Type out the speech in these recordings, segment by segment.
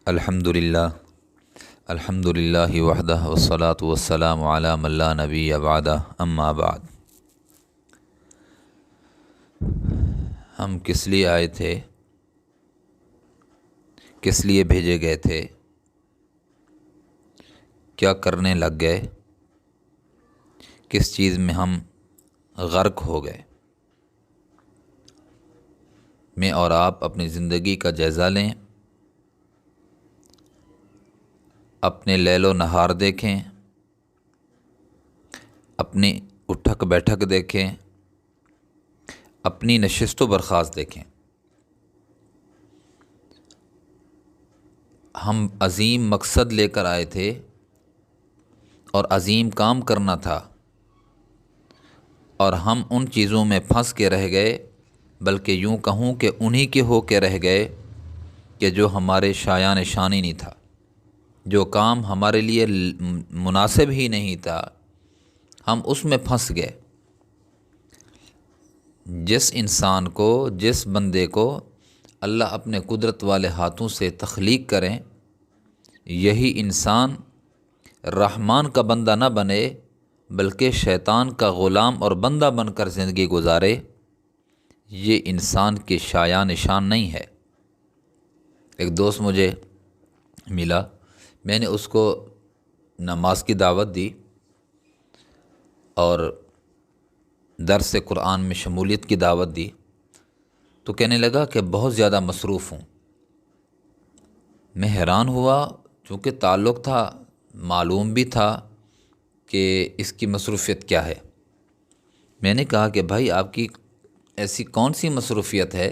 الحمدللہ وحدہ والصلاة والسلام علی من لا نبی بعدہ اما بعد۔ ہم کس لیے آئے تھے، کس لیے بھیجے گئے تھے، کیا کرنے لگ گئے، کس چیز میں ہم غرق ہو گئے۔ میں اور آپ اپنی زندگی کا جائزہ لیں، اپنے لیل و نہار دیکھیں، اپنی اٹھک بیٹھک دیکھیں، اپنی نشست و برخاست دیکھیں۔ ہم عظیم مقصد لے کر آئے تھے اور عظیم کام کرنا تھا، اور ہم ان چیزوں میں پھنس کے رہ گئے، بلکہ یوں کہوں کہ انہی کے ہو کے رہ گئے کہ جو ہمارے شایان شانی نہیں تھا، جو کام ہمارے لیے مناسب ہی نہیں تھا، ہم اس میں پھنس گئے۔ جس انسان کو، جس بندے کو اللہ اپنے قدرت والے ہاتھوں سے تخلیق کریں، یہی انسان رحمان کا بندہ نہ بنے بلکہ شیطان کا غلام اور بندہ بن کر زندگی گزارے، یہ انسان کے شایان شان نہیں ہے۔ ایک دوست مجھے ملا، میں نے اس کو نماز کی دعوت دی اور درس قرآن میں شمولیت کی دعوت دی، تو کہنے لگا کہ بہت زیادہ مصروف ہوں۔ میں حیران ہوا، چونکہ تعلق تھا، معلوم بھی تھا کہ اس کی مصروفیت کیا ہے۔ میں نے کہا کہ بھائی آپ کی ایسی کون سی مصروفیت ہے،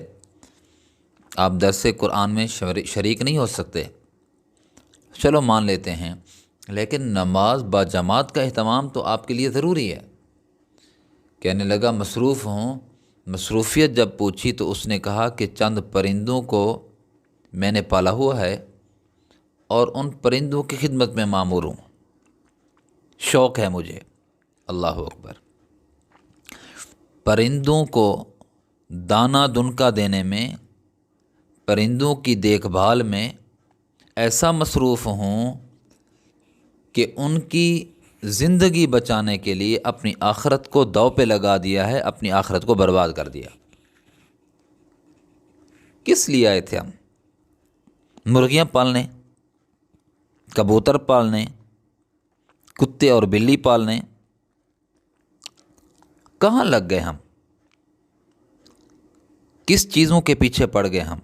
آپ درس قرآن میں شریک نہیں ہو سکتے؟ چلو مان لیتے ہیں، لیکن نماز با جماعت کا اہتمام تو آپ کے لیے ضروری ہے۔ کہنے لگا مصروف ہوں۔ مصروفیت جب پوچھی تو اس نے کہا کہ چند پرندوں کو میں نے پالا ہوا ہے اور ان پرندوں کی خدمت میں مامور ہوں، شوق ہے مجھے۔ اللہ اکبر! پرندوں کو دانہ دنکا دینے میں، پرندوں کی دیکھ بھال میں ایسا مصروف ہوں کہ ان کی زندگی بچانے کے لیے اپنی آخرت کو داؤ پہ لگا دیا ہے، اپنی آخرت کو برباد کر دیا۔ کس لیے آئے تھے ہم؟ مرغیاں پالنے، کبوتر پالنے، کتے اور بلی پالنے؟ کہاں لگ گئے ہم؟ کس چیزوں کے پیچھے پڑ گئے ہم؟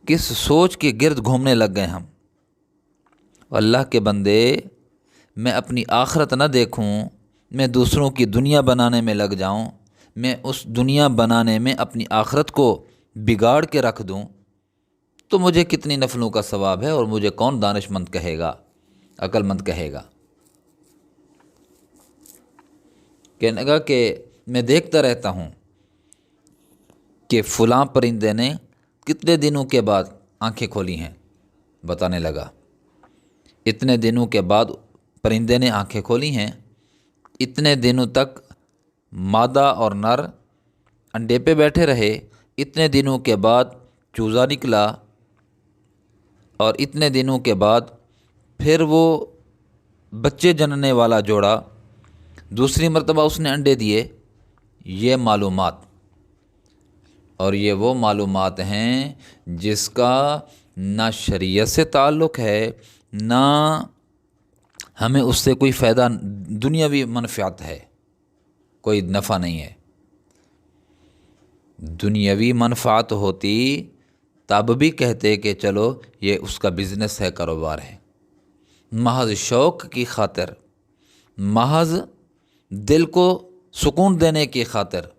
کس سوچ کے گرد گھومنے لگ گئے ہم؟ اللہ کے بندے، میں اپنی آخرت نہ دیکھوں، میں دوسروں کی دنیا بنانے میں لگ جاؤں، میں اس دنیا بنانے میں اپنی آخرت کو بگاڑ کے رکھ دوں، تو مجھے کتنی نفلوں کا ثواب ہے، اور مجھے کون دانش مند کہے گا، عقل مند کہے گا؟ کہنے لگا کہ میں دیکھتا رہتا ہوں کہ فلاں پرندے نے کتنے دنوں کے بعد آنکھیں کھولی ہیں۔ بتانے لگا اتنے دنوں کے بعد پرندے نے آنکھیں کھولی ہیں، اتنے دنوں تک مادہ اور نر انڈے پہ بیٹھے رہے، اتنے دنوں کے بعد چوزا نکلا، اور اتنے دنوں کے بعد پھر وہ بچے جننے والا جوڑا، دوسری مرتبہ اس نے انڈے دیے۔ یہ معلومات، اور یہ وہ معلومات ہیں جس کا نہ شریعت سے تعلق ہے، نہ ہمیں اس سے کوئی فائدہ، دنیاوی منفعت ہے، کوئی نفع نہیں ہے۔ دنیاوی منفعت ہوتی تب بھی کہتے کہ چلو یہ اس کا بزنس ہے، کاروبار ہے۔ محض شوق کی خاطر، محض دل کو سکون دینے کی خاطر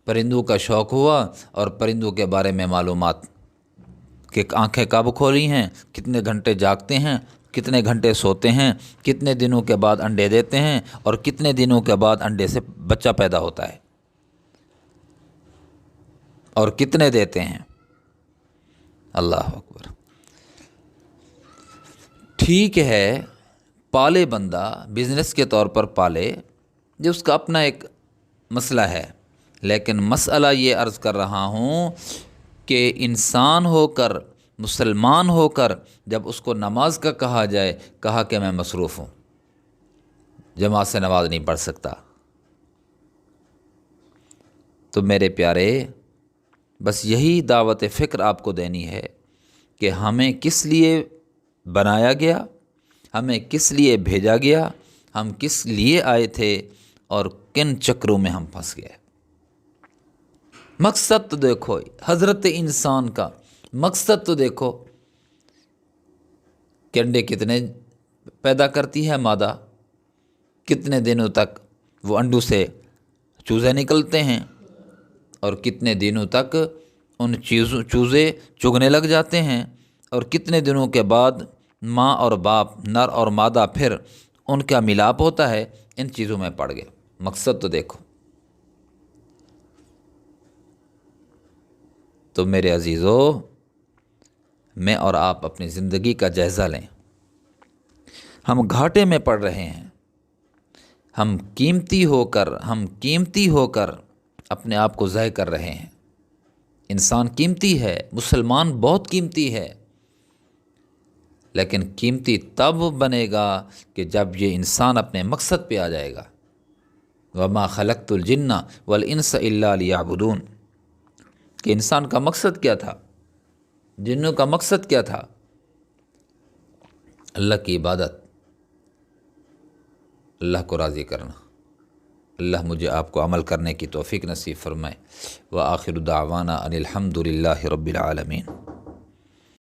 پرندوں کا شوق ہوا، اور پرندوں کے بارے میں معلومات کہ آنکھیں کب کھولی ہیں، کتنے گھنٹے جاگتے ہیں، کتنے گھنٹے سوتے ہیں، کتنے دنوں کے بعد انڈے دیتے ہیں، اور کتنے دنوں کے بعد انڈے سے بچہ پیدا ہوتا ہے، اور کتنے دیتے ہیں۔ اللہ اکبر! ٹھیک ہے، پالے بندہ، بزنس کے طور پر پالے، جو اس کا اپنا ایک مسئلہ ہے، لیکن مسئلہ یہ عرض کر رہا ہوں کہ انسان ہو کر مسلمان ہو کر جب اس کو نماز کا کہا جائے، کہا کہ میں مصروف ہوں، جماعت سے نماز نہیں پڑھ سکتا۔ تو میرے پیارے، بس یہی دعوت فکر آپ کو دینی ہے کہ ہمیں کس لیے بنایا گیا، ہمیں کس لیے بھیجا گیا، ہم کس لیے آئے تھے اور کن چکروں میں ہم پھنس گئے۔ مقصد تو دیکھو، حضرت انسان کا مقصد تو دیکھو کہ انڈے کتنے پیدا کرتی ہے مادہ، کتنے دنوں تک وہ انڈوں سے چوزے نکلتے ہیں، اور کتنے دنوں تک ان چوزے چگنے لگ جاتے ہیں، اور کتنے دنوں کے بعد ماں اور باپ، نر اور مادہ، پھر ان کا ملاپ ہوتا ہے۔ ان چیزوں میں پڑ گئے۔ مقصد تو دیکھو۔ تو میرے عزیزو، میں اور آپ اپنی زندگی کا جائزہ لیں۔ ہم گھاٹے میں پڑ رہے ہیں، ہم قیمتی ہو کر اپنے آپ کو ضائع کر رہے ہیں۔ انسان قیمتی ہے، مسلمان بہت قیمتی ہے، لیکن قیمتی تب بنے گا کہ جب یہ انسان اپنے مقصد پہ آ جائے گا۔ وَمَا خَلَقْتُ الْجِنَّ وَالْإِنسَ إِلَّا لِيَعْبُدُونَ، کہ انسان کا مقصد کیا تھا، جنوں کا مقصد کیا تھا؟ اللہ کی عبادت، اللہ کو راضی کرنا۔ اللہ مجھے آپ کو عمل کرنے کی توفیق نصیب فرمائے۔ وآخر دعوانا ان الحمد للہ رب العالمین۔